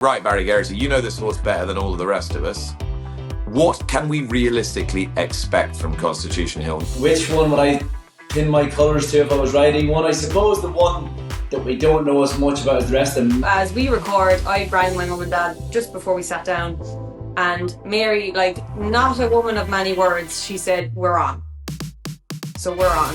Right, Barry Geraghty, you know this horse better than all of the rest of us. What can we realistically expect from Constitution Hill? Which one would I pin my colours to if I was riding one? I suppose the one that we don't know as much about as the rest of them. As we record, I rang my mum and dad just before we sat down, and Mary, not a woman of many words, she said, "We're on." So we're on.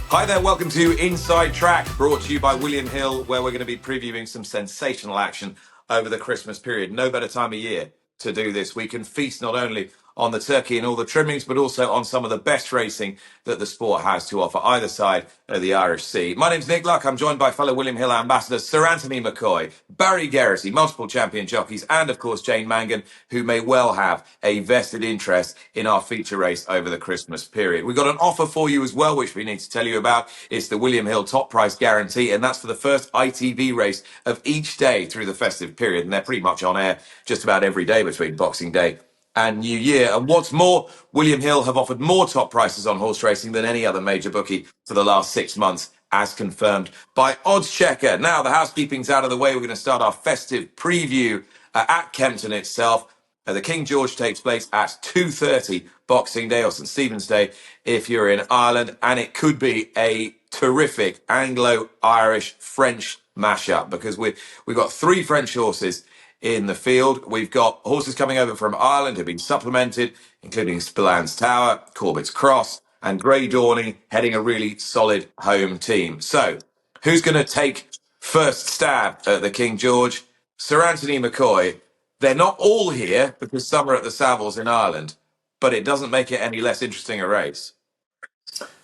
Hi there, welcome to Inside Track, brought to you by William Hill, where we're going to be previewing some sensational action over the Christmas period. No better time of year to do this. We can feast not only on the turkey and all the trimmings, but also on some of the best racing that the sport has to offer either side of the Irish Sea. My name's Nick Luck. I'm joined by fellow William Hill ambassadors Sir AP McCoy, Barry Geraghty, multiple champion jockeys, and of course Jane Mangan, who may well have a vested interest in our feature race over the Christmas period. We've got an offer for you as well, which we need to tell you about. It's the William Hill Top Price Guarantee, and that's for the first ITV race of each day through the festive period. And they're pretty much on air just about every day between Boxing Day and New Year. And what's more, William Hill have offered more top prices on horse racing than any other major bookie for the last 6 months, as confirmed by Odds Checker. Now the housekeeping's out of the way. We're going to start our festive preview at Kempton itself. The King George takes place at 2:30 Boxing Day or St Stephen's Day if you're in Ireland, and it could be a terrific Anglo-Irish French mashup because we've got 3 French horses in the field. We've got horses coming over from Ireland who've been supplemented, including Spillane Tower, Corbett's Cross, and Grey Dawning heading a really solid home team. So, who's going to take first stab at the King George? Sir AP McCoy. They're not all here because some are at the Savills in Ireland, but it doesn't make it any less interesting a race.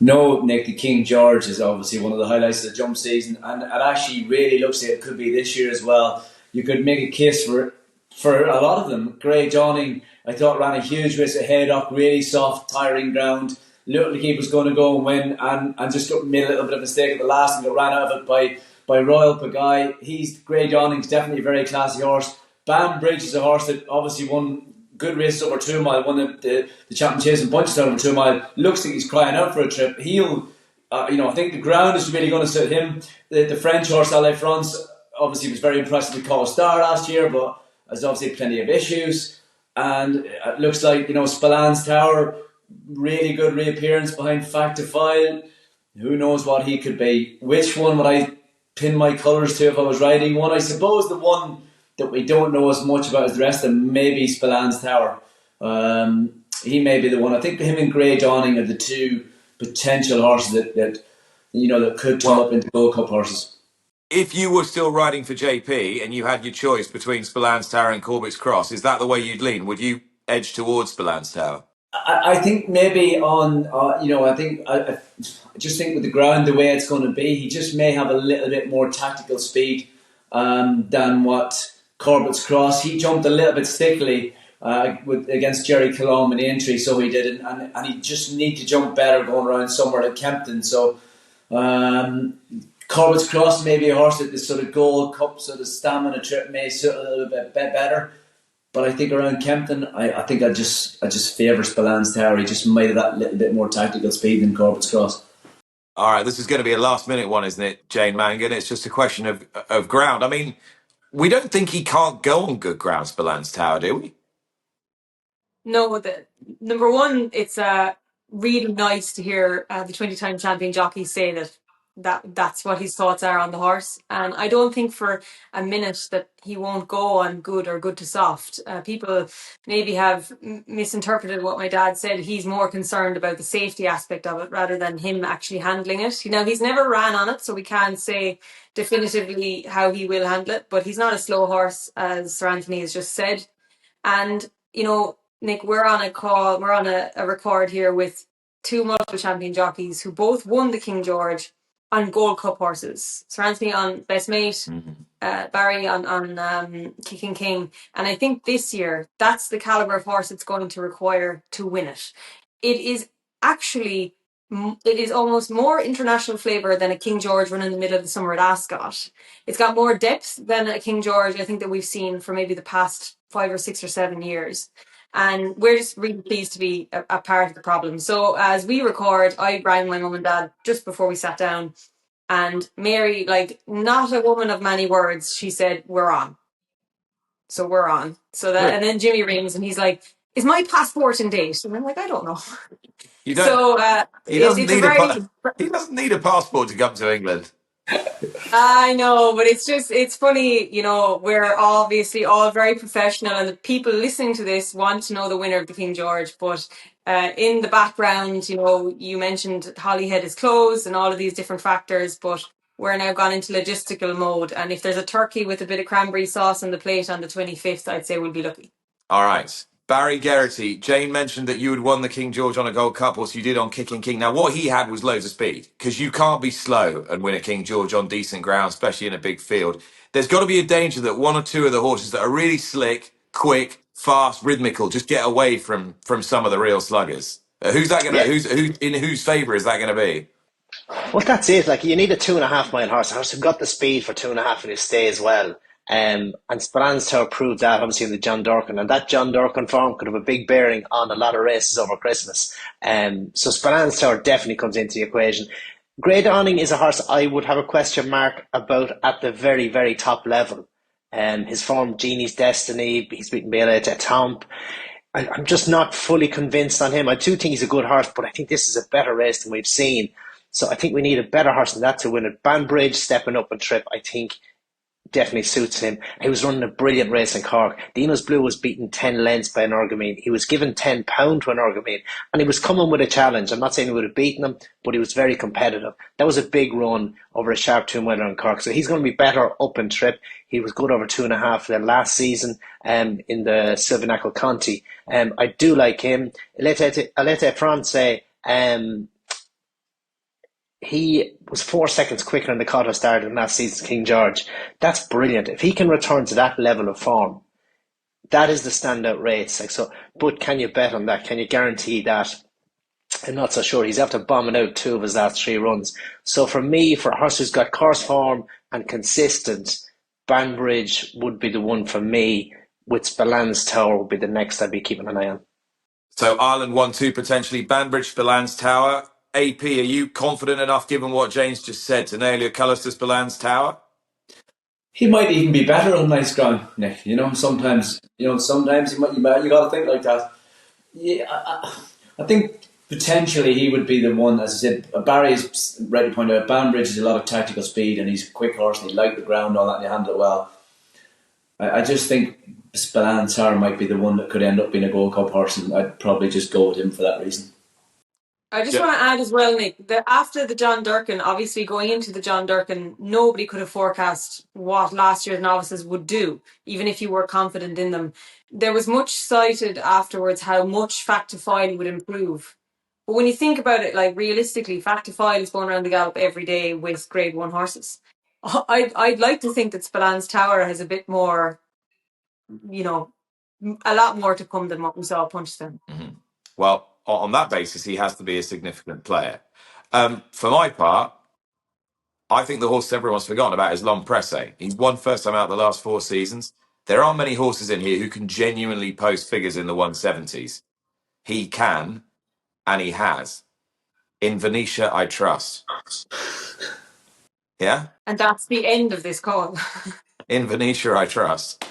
No, Nick, the King George is obviously one of the highlights of the jump season, and it actually really looks like it could be this year as well. You could make a case for a lot of them. Grey Dawning, I thought, ran a huge race ahead up, really soft, tiring ground. Looked like he was going to go and win, and just made a little bit of a mistake at the last and got ran out of it by Royal Pagaille. Grey Dawning's definitely a very classy horse. Bam Bridge is a horse that obviously won good races over 2 mile, won the championship and bunches out over 2 mile. Looks like he's crying out for a trip. He'll, I think the ground is really going to suit him. The French horse, Ale France, obviously was very impressive with Kauto last year, but has obviously plenty of issues. And it looks like, Spillane Tower, really good reappearance behind Fact to File. Who knows what he could be? Which one would I pin my colours to if I was riding one? I suppose the one that we don't know as much about as the rest of them, maybe Spillane Tower. He may be the one. I think him and Grey Dawning are the 2 potential horses that could turn up into Gold Cup horses. If you were still riding for JP and you had your choice between Spillane Tower and Corbett's Cross, is that the way you'd lean? Would you edge towards Spillane Tower? I think maybe I just think with the ground the way it's going to be, he just may have a little bit more tactical speed than what Corbett's Cross. He jumped a little bit stickily against Jerry Colombe in Aintree, so he did, and he just need to jump better going around somewhere like Kempton. So Corbett's Cross may be a horse that this sort of Gold Cup sort of stamina trip may suit a little bit better. But I think around Kempton, I think I just favour Spillane Tower. He just might have that little bit more tactical speed than Corbett's Cross. All right, this is going to be a last-minute one, isn't it, Jane Mangan? It's just a question of ground. I mean, we don't think he can't go on good ground, Spillane Tower, do we? No, number one, it's really nice to hear the 20-time champion jockey say that's what his thoughts are on the horse. And I don't think for a minute that he won't go on good or good to soft. People maybe have misinterpreted what my dad said. He's more concerned about the safety aspect of it rather than him actually handling it. He's never ran on it, so we can't say definitively how he will handle it, but he's not a slow horse, as Sir Anthony has just said. And, Nick, we're on a record here with 2 multiple champion jockeys who both won the King George on Gold Cup horses. Sir Anthony on Best Mate, Barry on Kicking King. And I think this year, that's the calibre of horse it's going to require to win it. It is almost more international flavour than a King George run in the middle of the summer at Ascot. It's got more depth than a King George, I think, that we've seen for maybe the past 5 or 6 or 7 years. And we're just really pleased to be a part of the problem. So as we record, I rang my mum and dad just before we sat down, And Mary, like, not a woman of many words, she said, "We're on." So we're on. So that, and then Jimmy rings and he's like, "Is my passport in date?" And I'm like, "I don't know." You don't. So He doesn't it's a need very, he doesn't need a passport to come to England. I know, but it's funny, you know, we're obviously all very professional and the people listening to this want to know the winner of the King George. But in the background, you know, you mentioned Holyhead is closed and all of these different factors, but we're now gone into logistical mode. And if there's a turkey with a bit of cranberry sauce on the plate on the 25th, I'd say we'll be lucky. All right. Barry Geraghty, Jane mentioned that you had won the King George on a Gold Cup, or so you did on Kicking King. Now, what he had was loads of speed, because you can't be slow and win a King George on decent ground, especially in a big field. There's got to be a danger that one or two of the horses that are really slick, quick, fast, rhythmical, just get away from some of the real sluggers. Who's that going to? Yeah, Who's in whose favour is that going to be? well, that's it. Like, you need a 2.5 mile horse, a horse who got the speed for 2.5 and who stays well. And Speran's Tower proved that, obviously, in the John Durkan. And that John Durkan form could have a big bearing on a lot of races over Christmas. So Speran's Tower definitely comes into the equation. Grey Dawning is a horse I would have a question mark about at the very, very top level. His form, Genie's Destiny, he's beaten Bela at Tomp. I'm just not fully convinced on him. I do think he's a good horse, but I think this is a better race than we've seen. So I think we need a better horse than that to win it. Banbridge stepping up and trip, I think, definitely suits him. He was running a brilliant race in Cork. Dino's Blue was beaten 10 lengths by an Orgamine. He was given £10 to an Orgamine, and he was coming with a challenge. I'm not saying he would have beaten him, but he was very competitive. That was a big run over a sharp 2-miler in Cork. So he's going to be better up and trip. He was good over 2.5 the last season in the Silvinacle Conti. I do like him. Alete France, he was 4 seconds quicker in the Kauto start than last season's King George. That's brilliant. If he can return to that level of form, that is the standout race. Like, so, but can you bet on that? Can you guarantee that? I'm not so sure. He's after bombing out 2 of his last 3 runs. So for me, for a horse who's got course form and consistent, Banbridge would be the one for me. With Speran's Tower would be the next I'd be keeping an eye on. So Ireland 1-2 potentially. Banbridge, Speran's Tower. AP, are you confident enough, given what James just said, to nail your colours to Speran's Tower? He might even be better on nice ground, Nick. Sometimes you got to think like that. Yeah, I think potentially he would be the one. As I said, Barry's ready to point out, Banbridge has a lot of tactical speed and he's a quick horse and he liked the ground, all that, and he handled it well. I just think Speran's Tower might be the one that could end up being a Gold Cup horse, and I'd probably just go with him for that reason. I just want to add as well, Nick, that after the John Durkan, obviously going into the John Durkan, nobody could have forecast what last year's novices would do, even if you were confident in them. There was much cited afterwards how much Facta File would improve. But when you think about it, like realistically, Facta File is going around the gallop every day with Grade 1 horses. I'd like to think that Speran's Tower has a bit more, a lot more to come than what we saw at Punchestown. Mm-hmm. Well, on that basis, he has to be a significant player. For my part, I think the horse everyone's forgotten about is L'Homme Presse. He's won first time out the last 4 seasons. There aren't many horses in here who can genuinely post figures in the 170s. He can, and he has. In Venetia, I trust. Yeah? And that's the end of this call. In Venetia, I trust.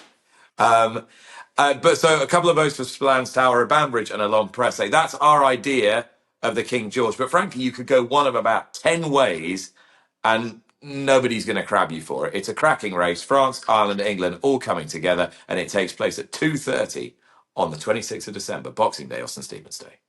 But so a couple of votes for Speran's Tower, a Banbridge, and a L'Homme Presse. That's our idea of the King George. But frankly, you could go one of about 10 ways, and nobody's going to crab you for it. It's a cracking race. France, Ireland, England, all coming together, and it takes place at 2:30 on the 26th of December, Boxing Day or St. Stephen's Day.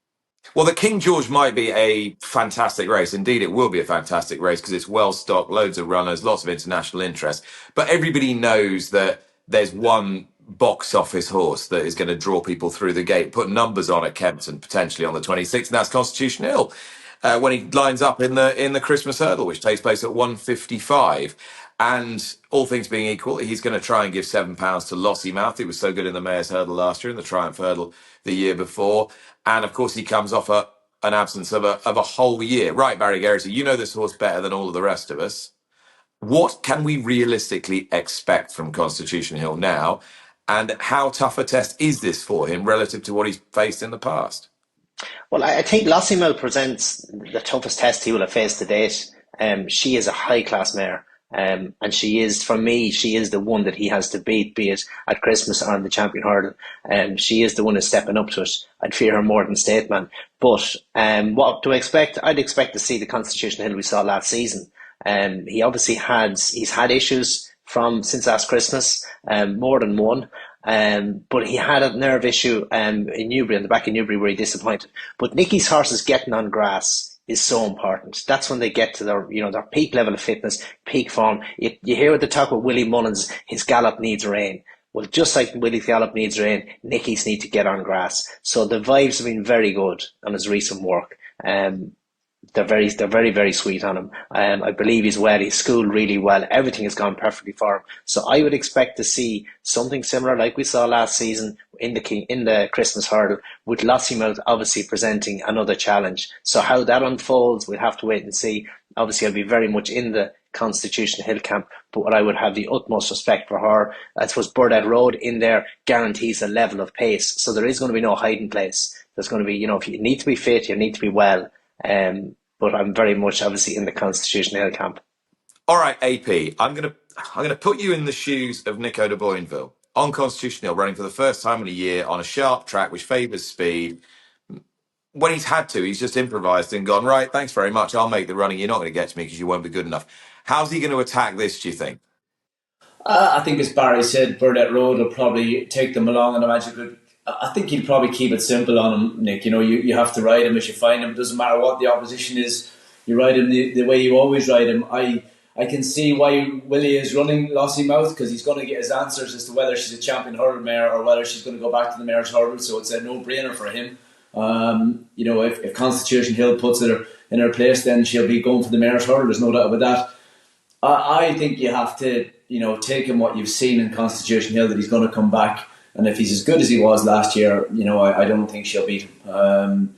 Well, the King George might be a fantastic race. Indeed, it will be a fantastic race because it's well stocked, loads of runners, lots of international interest. But everybody knows that there's one box office horse that is going to draw people through the gate, put numbers on at Kempton potentially on the 26th, and that's Constitution Hill when he lines up in the Christmas Hurdle, which takes place at 1:55. And all things being equal, he's going to try and give £7 to Lossiemouth. He was so good in the Mayor's Hurdle last year and the Triumph Hurdle the year before. And of course, he comes off an absence of a whole year. Right, Barry Geraghty, you know this horse better than all of the rest of us. What can we realistically expect from Constitution Hill now? And how tough a test is this for him relative to what he's faced in the past? Well, I think Lossiemouth presents the toughest test he will have faced to date. She is a high class mare. And she is, for me, she is the one that he has to beat, be it at Christmas or on the Champion Hurdle. She is the one who's stepping up to it. I'd fear her more than State Man. But what do I expect? I'd expect to see the Constitution Hill we saw last season. He obviously he's had issues from since last Christmas, more than one. But he had a nerve issue in Newbury, on the back of Newbury, where he disappointed. But Nicky's horses getting on grass is so important. That's when they get to their peak level of fitness, peak form. You hear what they talk about Willie Mullins, his gallop needs rain. Well, just like Willie's gallop needs rain, Nicky's need to get on grass. So the vibes have been very good on his recent work. They're very, very sweet on him. I believe he's well. He's schooled really well. Everything has gone perfectly for him. So I would expect to see something similar like we saw last season in the Christmas Hurdle, with Lossiemouth obviously presenting another challenge. So how that unfolds, we'll have to wait and see. Obviously, I'll be very much in the Constitution Hill camp, but what I would have the utmost respect for her, I suppose Burdett Road in there guarantees a level of pace. So there is going to be no hiding place. There's going to be, if you need to be fit, you need to be well. But I'm very much obviously in the Constitution Hill camp. All right, AP, I'm gonna put you in the shoes of Nico de Boinville on Constitution Hill, running for the first time in a year on a sharp track which favours speed. When he's had to, he's just improvised and gone, right, thanks very much, I'll make the running. You're not going to get to me because you won't be good enough. How's he going to attack this, do you think? I think, as Barry said, Burdett Road will probably take them along, and I think he'll probably keep it simple on him, Nick. You have to ride him as you find him. It doesn't matter what the opposition is. You ride him the way you always ride him. I can see why Willie is running Lossiemouth, because he's going to get his answers as to whether she's a Champion Hurdle mare or whether she's going to go back to the Mare's Hurdle. So it's a no-brainer for him. If Constitution Hill puts her in her place, then she'll be going for the Mare's Hurdle. There's no doubt about that. I think you have to, take him what you've seen in Constitution Hill, that he's going to come back. And if he's as good as he was last year, I don't think she'll beat him.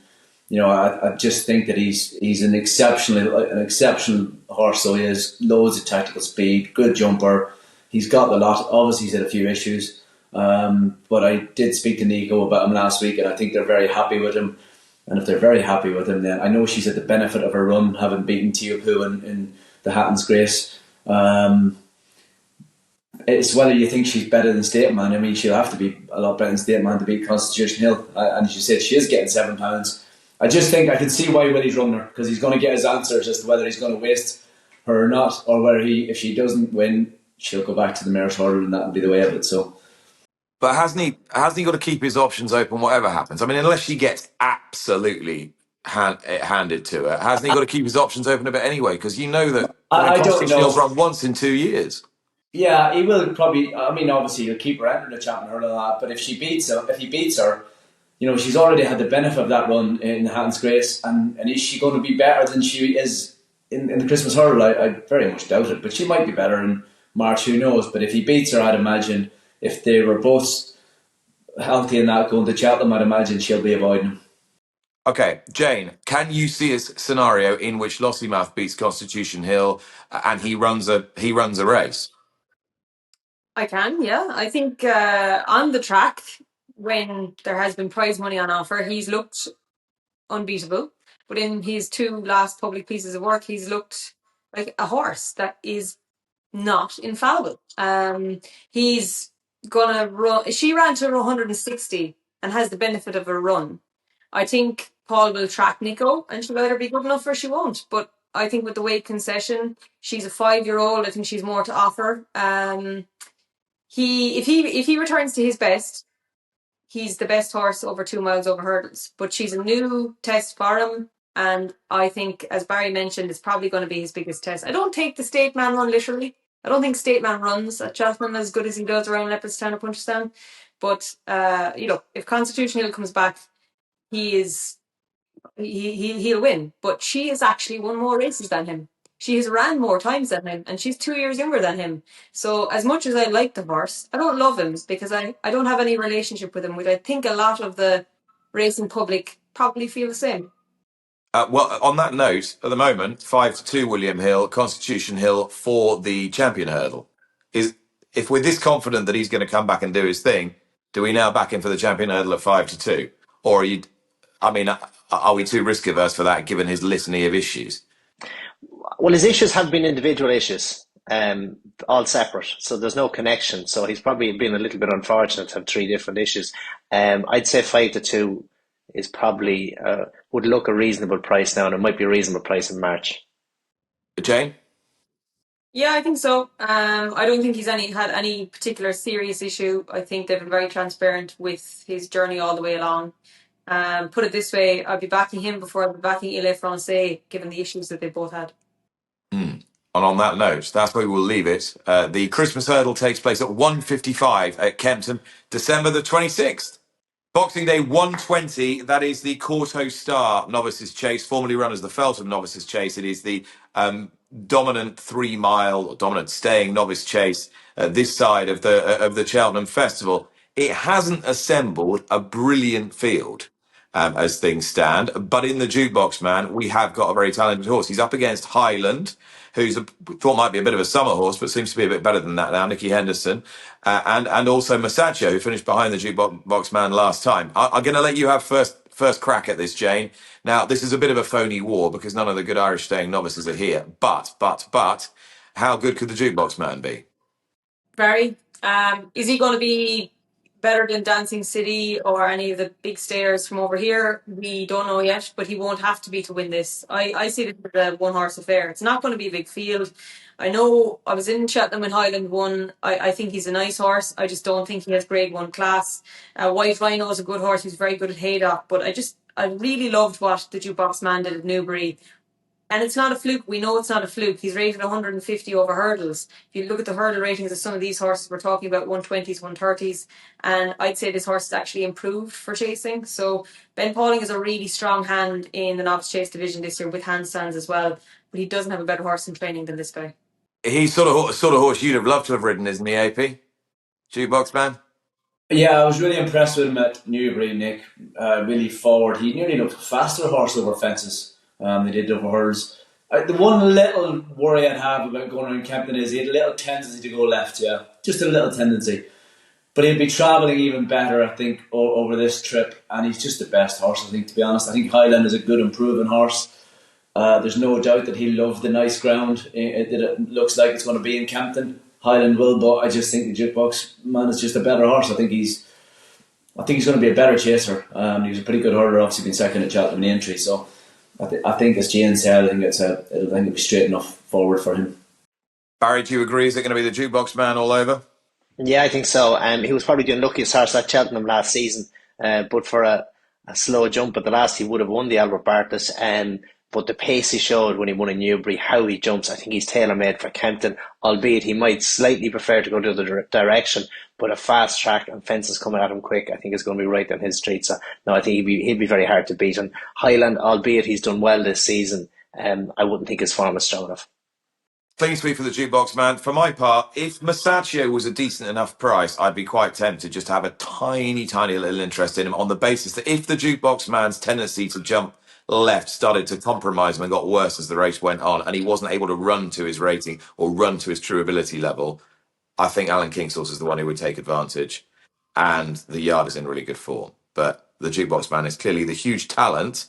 I just think that he's an exceptional horse. So he has loads of tactical speed, good jumper. He's got a lot. Obviously, he's had a few issues. But I did speak to Nico about him last week, and I think they're very happy with him. And if they're very happy with him, then I know she's at the benefit of her run, having beaten Teopu in the Hatton's Grace. It's whether you think she's better than State Man. I mean, she'll have to be a lot better than State Man to beat Constitution Hill. And as you said, she is getting £7. I just think I can see why Willie's running her, because he's going to get his answers as to whether he's going to waste her or not, or whether if she doesn't win, she'll go back to the Mare's Hurdle, and that'll be the way of it. So. But hasn't he got to keep his options open, whatever happens? I mean, unless she gets absolutely handed to her, hasn't he got to keep his options open a bit anyway? Because that I don't know. Hill's run once in 2 years. Yeah, he will probably. I mean, obviously he'll keep her entering the Champion Hurdle and that. But if he beats her, she's already had the benefit of that run in the Hatton's Grace, and is she going to be better than she is in the Christmas Hurdle? I very much doubt it, but she might be better in March. Who knows? But if he beats her, I'd imagine, if they were both healthy and that going to Cheltenham, I'd imagine she'll be avoiding him. Okay, Jane, can you see a scenario in which Lossiemouth beats Constitution Hill and he runs a race? I can, yeah. I think on the track, when there has been prize money on offer, he's looked unbeatable. But in his 2 last public pieces of work, he's looked like a horse that is not infallible. He's gonna run. She ran to 160 and has the benefit of a run. I think Paul will track Nico, and she'll either be good enough or she won't. But I think with the weight concession, she's a 5-year-old. I think she's more to offer. If he returns to his best, he's the best horse over 2 miles over hurdles. But she's a new test for him, and I think, as Barry mentioned, it's probably going to be his biggest test. I don't take the State Man run literally. I don't think State Man runs at Cheltenham as good as he does around Leopardstown or Punchestown. But if Constitution Hill comes back, he'll win. But she has actually won more races than him. She has ran more times than him, and she's 2 years younger than him. So as much as I like the horse, I don't love him because I don't have any relationship with him, which I think a lot of the racing public probably feel the same. Well, on that note, at the moment, 5-2 William Hill, Constitution Hill for the Champion Hurdle. If we're this confident that he's going to come back and do his thing, do we now back him for the Champion Hurdle at 5-2? Or are we too risk averse for that given his litany of issues? Well, his issues have been individual issues, all separate. So there's no connection. So he's probably been a little bit unfortunate to have three different issues. I'd say 5-2 is probably would look a reasonable price now, and it might be a reasonable price in March. Jane? Yeah, I think so. I don't think he's had any particular serious issue. I think they've been very transparent with his journey all the way along. Put it this way, I'd be backing him before I'd be backing Ile Francais, given the issues that they both had. And on that note, that's where we will leave it. The Christmas Hurdle takes place at 1:55 at Kempton, December the 26th. Boxing Day 120, that is the Kauto Star Novices Chase, formerly run as the Feltham Novices Chase. It is the dominant 3-mile, dominant staying novice chase this side of the Cheltenham Festival. It hasn't assembled a brilliant field as things stand, but in the Jukebox Man, we have got a very talented horse. He's up against Highland, who's thought might be a bit of a summer horse, but seems to be a bit better than that now, Nicky Henderson, and also Masaccio, who finished behind the Jukebox Man last time. I'm going to let you have first crack at this, Jane. Now, this is a bit of a phony war because none of the good Irish staying novices are here. But, how good could the Jukebox Man be? Very. Is he going to be better than Dancing City or any of the big stayers from over here? We don't know yet, but he won't have to be to win this. I see this as a one-horse affair. It's not going to be a big field. I know I was in Cheltenham when Highland won. I think he's a nice horse. I just don't think he has grade one class. White Rhino is a good horse. He's very good at Haydock, but I really loved what the Jukebox Man did at Newbury. And it's not a fluke. We know it's not a fluke. He's rated 150 over hurdles. If you look at the hurdle ratings of some of these horses, we're talking about 120s, 130s. And I'd say this horse has actually improved for chasing. So Ben Pauling is a really strong hand in the novice chase division this year with handstands as well. But he doesn't have a better horse in training than this guy. He's sort of horse you'd have loved to have ridden, isn't he, AP? Jukebox Man? Yeah, I was really impressed with him at Newbury, Nick. Really forward. He nearly looked a faster horse over fences than he did over hurdles. The one little worry I'd have about going around Kempton is he had a little tendency to go left, yeah. Just a little tendency. But he'll be travelling even better, I think, over this trip. And he's just the best horse, I think, to be honest. I think Highland is a good improving horse. There's no doubt that he'll love the nice ground that it looks like it's going to be in Kempton. Highland will, but I just think the Jukebox Man is just a better horse. I think he's going to be a better chaser. He was a pretty good hurdler, obviously been second at Cheltenham and Aintree. So I think as Jane said, I think it'll be straight enough forward for him. Barry, do you agree? Is it going to be the Jukebox Man all over? Yeah, I think so. He was probably the unluckiest horse at Cheltenham last season, but for a slow jump at the last, he would have won the Albert Bartlett. But the pace he showed when he won in Newbury, how he jumps, I think he's tailor-made for Kempton, albeit he might slightly prefer to go the other direction, but a fast track and fences coming at him quick, I think is going to be right on his street. So, no, I think he'd be very hard to beat. And Highland, albeit he's done well this season, I wouldn't think his form is strong enough. Clean sweep for the Jukebox Man. For my part, if Masaccio was a decent enough price, I'd be quite tempted just to have a tiny little interest in him on the basis that if the Jukebox Man's tendency to jump left started to compromise him and got worse as the race went on and he wasn't able to run to his rating or run to his true ability level, I think Alan Kingshorse is the one who would take advantage. And the yard is in really good form. But the Jukebox Man is clearly the huge talent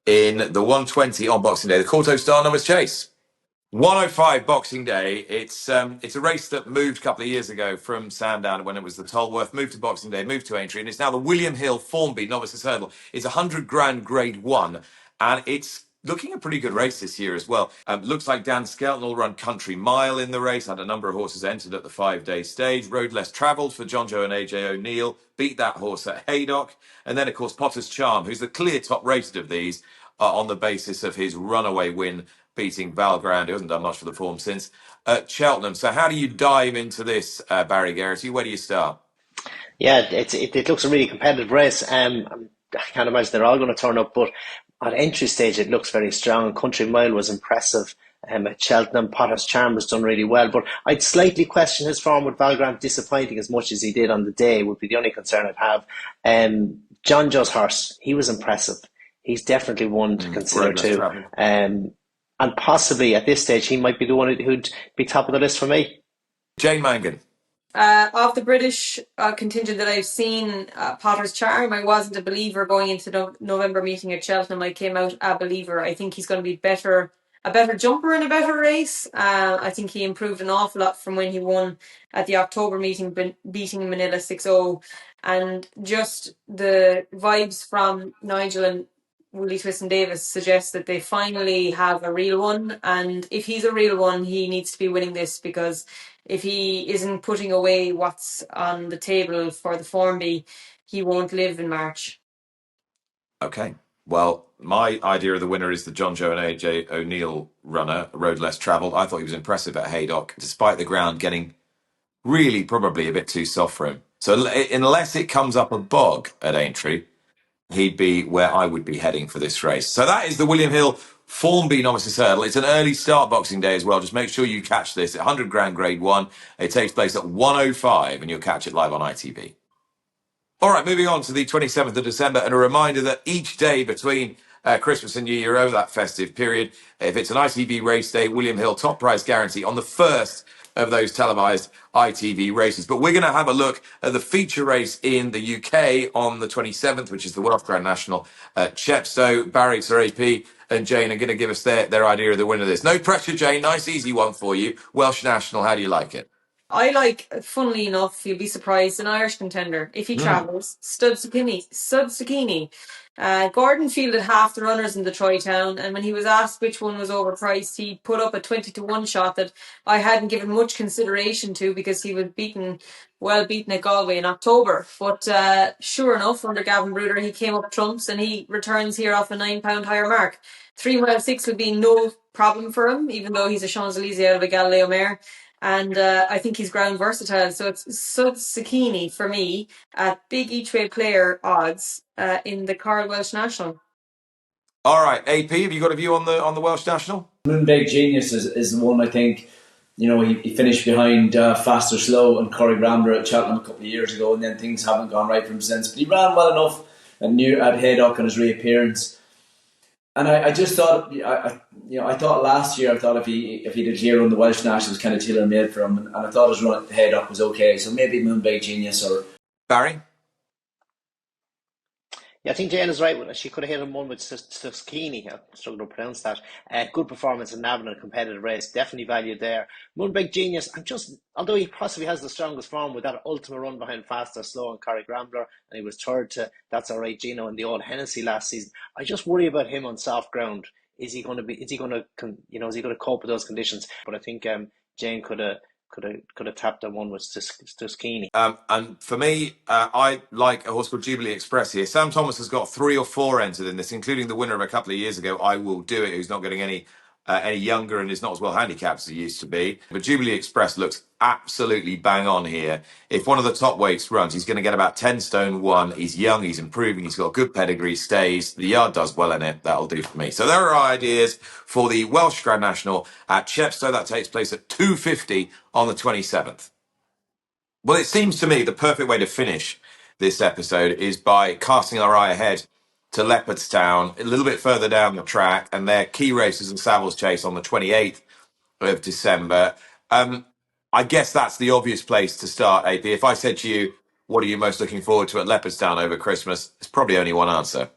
in the 120 on Boxing Day, the Kauto Star Novice Chase. 105 Boxing Day. It's a race that moved a couple of years ago from Sandown when it was the Tolworth, moved to Boxing Day, moved to Aintree, and it's now the William Hill Formby Novices Hurdle. It's 100 grand grade one, and it's looking a pretty good race this year as well. Looks like Dan Skelton will run Country Mile in the race. Had a number of horses entered at the 5-day stage. Road less travelled for John Joe and AJ O'Neill. Beat that horse at Haydock. And then, of course, Potter's Charm, who's the clear top rated of these on the basis of his runaway win beating Valgrand, who hasn't done much for the form since, at Cheltenham. So how do you dive into this, Barry Geraghty? Where do you start? Yeah, it looks a really competitive race. I can't imagine they're all going to turn up, but at entry stage it looks very strong. Country Mile was impressive. At Cheltenham, Potter's Charm has done really well, but I'd slightly question his form with Valgrand disappointing as much as he did on the day would be the only concern I'd have. John Joe's horse, he was impressive. He's definitely one to consider too. And possibly at this stage, he might be the one who'd be top of the list for me. Jane Mangan. Of the British contingent that I've seen, Potter's Charm, I wasn't a believer going into the November meeting at Cheltenham. I came out a believer. I think he's going to be better a better jumper in a better race. I think he improved an awful lot from when he won at the October meeting, beating Manila 6-0. And just the vibes from Nigel and Willie Twiston Davis suggest that they finally have a real one. And if he's a real one, he needs to be winning this, because if he isn't putting away what's on the table for the Formby, he won't live in March. Okay. Well, my idea of the winner is the John Joe and AJ O'Neill runner, Road Less Travelled. I thought he was impressive at Haydock, despite the ground getting really probably a bit too soft for him. So unless it comes up a bog at Aintree, he'd be where I would be heading for this race. So that is the William Hill Formby Novices Hurdle. It's an early start Boxing Day as well. Just make sure you catch this at 100 grand Grade 1. It takes place at 1:05 and you'll catch it live on ITV. All right, moving on to the 27th of December, and a reminder that each day between Christmas and New Year, over that festive period, if it's an ITV race day, William Hill top prize guarantee on the first of those televised ITV races. But we're going to have a look at the feature race in the UK on the 27th, which is the Welsh Grand National at Chepstow. Barry, Sir AP and Jane are going to give us their idea of the winner of this. No pressure, Jane. Nice, easy one for you. Welsh National, how do you like it? I like, funnily enough, you'll be surprised, an Irish contender, if he travels, Stud Zucchini. Gordon fielded half the runners in the Troy-Town, and when he was asked which one was overpriced, he put up a 20-1 shot that I hadn't given much consideration to, because he was well beaten at Galway in October. But sure enough, under Gavin Bruder, he came up trumps, and he returns here off a £9 higher mark. 3 mile 6 would be no problem for him, even though he's a Champs-Elysees out of a Galileo mare. And I think he's ground versatile. So it's Sud Zucchini for me at big each way player odds in the Carl Welsh National. All right, AP, have you got a view on the Welsh National? Moonbig Genius is the one, I think. You know, he finished behind Fast or Slow and Corey Rambler at Cheltenham a couple of years ago, and then things haven't gone right for him since. But he ran well enough at Haydock on his reappearance. And I just thought, I thought last year, if he did clear on the Welsh National, it was kind of tailor made for him, and I thought his run at Haydock was okay. So maybe Moonbig Genius or Barry. Yeah, I think Jane is right. She could have hit him one with Zucchini. I struggle to pronounce that. Good performance in Navan in a competitive race. Definitely valued there. Moonbig Genius, although he possibly has the strongest form with that ultimate run behind Fast or Slow and Carrick Rambler, and he was third to That's All Right Gino in the Old Hennessy last season. I just worry about him on soft ground. Is he going to cope with those conditions? But I think Jane could have tapped that one with Zucchini. And for me, I like a horse called Jubilee Express here. Sam Thomas has got 3 or 4 entered in this, including the winner of a couple of years ago, I Will Do It, who's not getting any younger and is not as well handicapped as he used to be. But Jubilee Express looks absolutely bang on here. If one of the top weights runs, he's going to get about 10 stone 1. He's young, he's improving, he's got good pedigree, stays. The yard does well in it. That'll do for me. So there are ideas for the Welsh Grand National at Chepstow. That takes place at 2:50 on the 27th. Well, it seems to me the perfect way to finish this episode is by casting our eye ahead to Leopardstown, a little bit further down the track, and their key races and Savills Chase on the 28th of December. I guess that's the obvious place to start, AP. If I said to you, what are you most looking forward to at Leopardstown over Christmas? It's probably only one answer.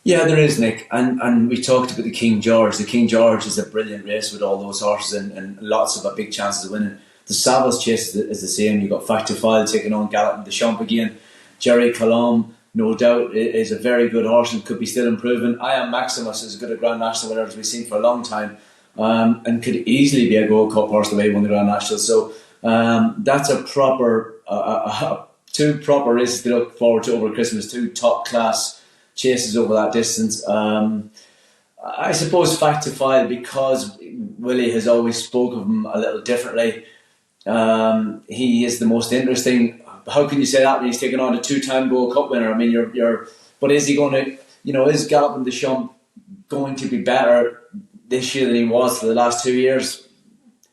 Yeah, there is, Nick. And we talked about the King George. The King George is a brilliant race with all those horses and lots of big chances of winning. The Savills Chase is the same. You've got Factor File taking on Gallatin Deschamps again. Jerry Colomb, no doubt, is a very good horse and could be still improving. I Am Maximus is as good a Grand National winner as we've seen for a long time, and could easily be a Gold Cup horse the way he won the Grand National. So that's a proper, 2 proper races to look forward to over Christmas. 2 top class chases over that distance. I suppose Factor File, because Willie has always spoke of him a little differently. He is the most interesting. How can you say that when he's taken on a 2-time Gold Cup winner? I mean, but is he going to? Is Gallatin Deschamps going to be better this year than he was for the last 2 years?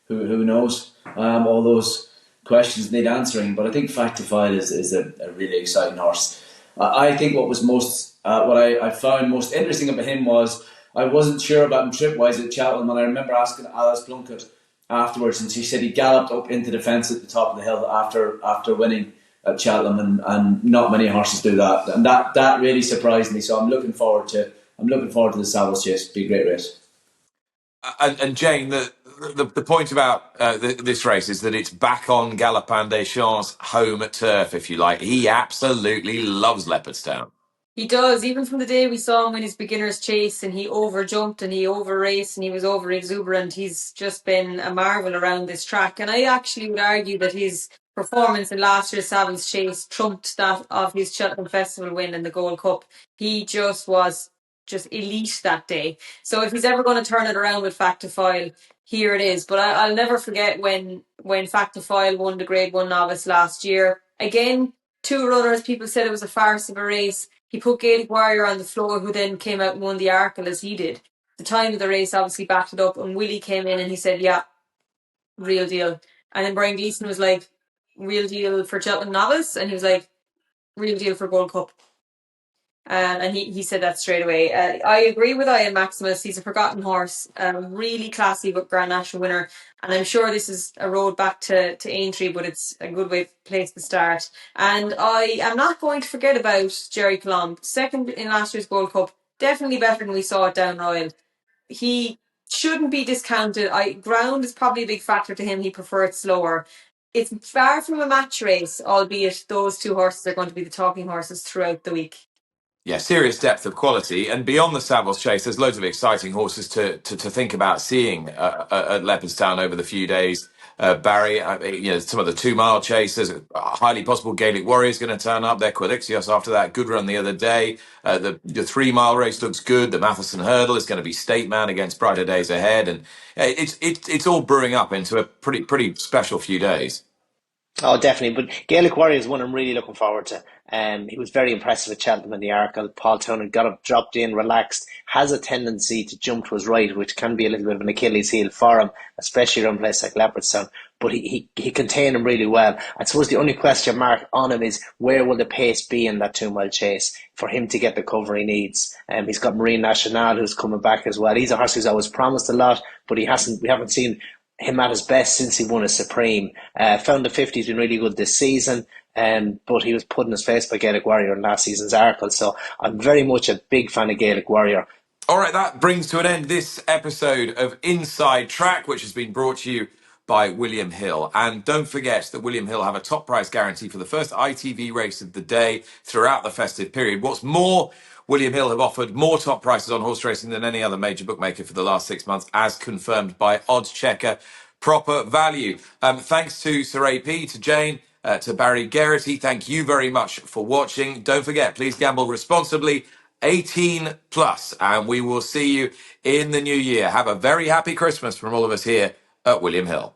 Who knows? All those questions need answering. But I think Factor File is a really exciting horse. I think what I found most interesting about him was I wasn't sure about him trip-wise at Cheltenham, and I remember asking Alice Plunkett afterwards, and she said he galloped up into the fence at the top of the hill after winning at Cheltenham, and not many horses do that, and that really surprised me. So I'm looking forward to the Savills Chase. It'll be a great race. And Jane, the point about this race is that it's back on Galopin des Champs' home turf, if you like. He absolutely loves Leopardstown. He does, even from the day we saw him win his beginner's chase and he overjumped and he over raced and he was over exuberant. He's just been a marvel around this track. And I actually would argue that his performance in last year's Savills Chase trumped that of his Cheltenham Festival win in the Gold Cup. He just was just elite that day. So if he's ever going to turn it around with Factifoil, here it is. But I'll never forget when Factifoil won the Grade 1 Novice last year. Again, two runners, people said it was a farce of a race. He put Gaelic Warrior on the floor, who then came out and won the Arkle as he did. The time of the race obviously backed it up, and Willie came in and he said, yeah, real deal. And then Brian Gleeson was like, real deal for Cheltenham Novice, and he was like, real deal for Gold Cup. And he said that straight away. I agree with Ian Maximus. He's a forgotten horse, really classy but Grand National winner. And I'm sure this is a road back to Aintree, but it's a good place to start. And I am not going to forget about Jerry Colomb. Second in last year's Gold Cup. Definitely better than we saw at Down Royal. He shouldn't be discounted. Ground is probably a big factor to him. He preferred slower. It's far from a match race, albeit those two horses are going to be the talking horses throughout the week. Yeah, serious depth of quality. And beyond the Savills Chase, there's loads of exciting horses to think about seeing at Leopardstown over the few days. Barry, some of the 2 mile chasers, highly possible Gaelic Warriors going to turn up. They're Quilixios after that good run the other day. The 3 mile race looks good. The Matheson Hurdle is going to be State Man against Brighter Days Ahead. And it's all brewing up into a pretty special few days. Oh, definitely. But Gaelic Warrior is one I'm really looking forward to. He was very impressive at Cheltenham in the Arkle. Paul Townend got up, dropped in, relaxed. Has a tendency to jump to his right, which can be a little bit of an Achilles heel for him, especially around a place like Leopardstown. But he contained him really well. I suppose the only question mark on him is where will the pace be in that 2 mile chase for him to get the cover he needs. He's got Marine National who's coming back as well. He's a horse who's always promised a lot, but we haven't seen him at his best since he won a Supreme. Found the 50's been really good this season, but he was put in his face by Gaelic Warrior in last season's Arkle. So I'm very much a big fan of Gaelic Warrior. All right, that brings to an end this episode of Inside Track, which has been brought to you by William Hill. And don't forget that William Hill have a top price guarantee for the first ITV race of the day throughout the festive period. What's more, William Hill have offered more top prices on horse racing than any other major bookmaker for the last 6 months, as confirmed by Odds Checker. Proper value. Thanks to Sir AP, to Jane, to Barry Geraghty. Thank you very much for watching. Don't forget, please gamble responsibly. 18 plus, and we will see you in the new year. Have a very happy Christmas from all of us here at William Hill.